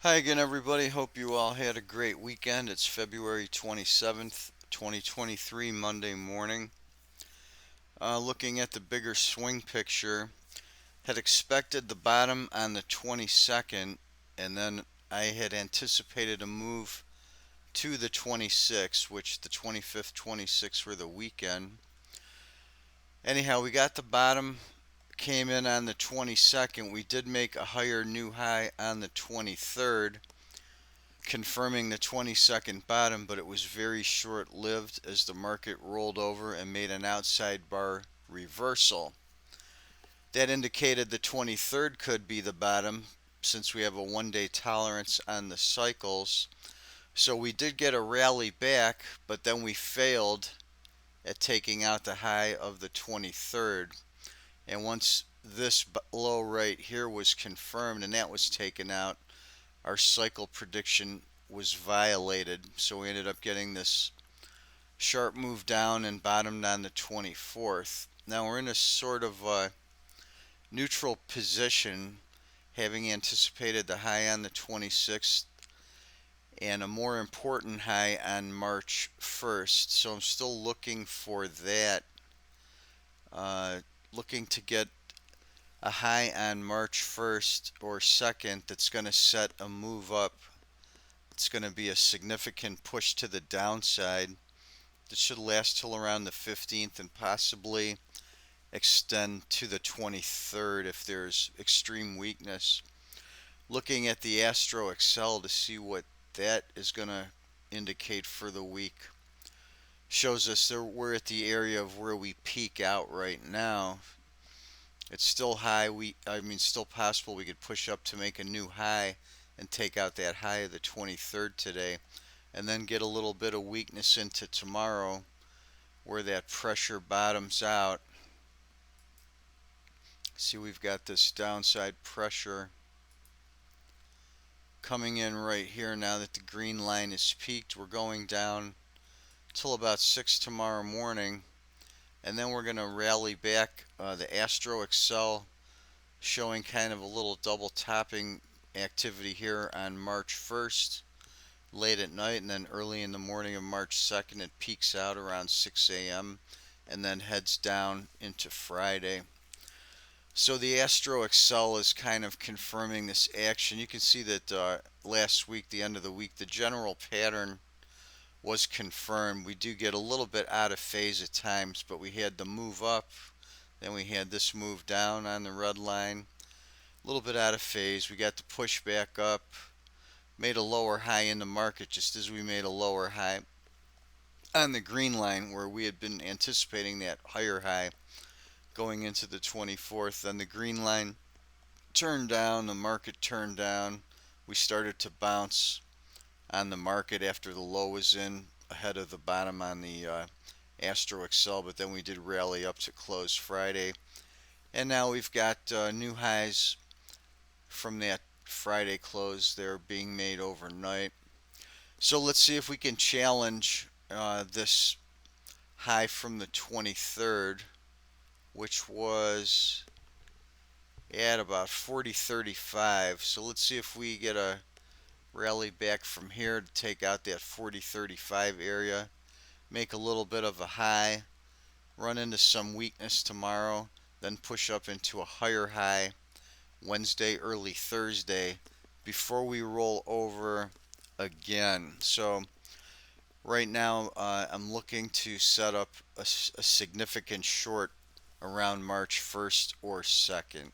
Hi again, everybody. Hope you all had a great weekend. It's February 27th, 2023, Monday morning. Looking at the bigger swing picture, had expected the bottom on the 22nd, and then I had anticipated a move to the 26th, which the 25th, 26th were the weekend. Anyhow, we got the bottom, came in on the 22nd. We did make a higher new high on the 23rd, confirming the 22nd bottom, but it was very short lived as the market rolled over and made an outside bar reversal. That indicated the 23rd could be the bottom since we have a 1 day tolerance on the cycles. So we did get a rally back, but then we failed at taking out the high of the 23rd. And once this low right here was confirmed and that was taken out, our cycle prediction was violated. So we ended up getting this sharp move down and bottomed on the 24th. Now we're in a sort of neutral position, having anticipated the high on the 26th and a more important high on March 1st. So I'm still looking for that. Looking to get a high on March 1st or 2nd that's going to set a move up. It's going to be a significant push to the downside. This should last till around the 15th and possibly extend to the 23rd if there's extreme weakness. Looking at the Astro Excel to see what that is going to indicate for the week. Shows us that we're at the area of where we peak out right now. It's still high. Still possible we could push up to make a new high and take out that high of the 23rd today, and then get a little bit of weakness into tomorrow where that pressure bottoms out. See, we've got this downside pressure coming in right here now that the green line is peaked. We're going down till about 6 tomorrow morning, and then we're going to rally back. The Astro Excel showing kind of a little double topping activity here on March 1st, late at night, and then early in the morning of March 2nd. It peaks out around 6 a.m. and then heads down into Friday. So the Astro Excel is kind of confirming this action. You can see that last week, the end of the week, the general pattern was confirmed. We do get a little bit out of phase at times, but we had the move up, then we had this move down on the red line, a little bit out of phase. We got the push back up, made a lower high in the market just as we made a lower high on the green line where we had been anticipating that higher high going into the 24th. Then the green line turned down, the market turned down. We started to bounce on the market after the low was in ahead of the bottom on the Astro Excel, but then we did rally up to close Friday. And now we've got new highs from that Friday close there being made overnight. So let's see if we can challenge this high from the 23rd, which was at about 40.35. So let's see if we get a rally back from here to take out that 40.35 area, make a little bit of a high, run into some weakness tomorrow, then push up into a higher high Wednesday, early Thursday before we roll over again. So right now I'm looking to set up a significant short around March 1st or 2nd.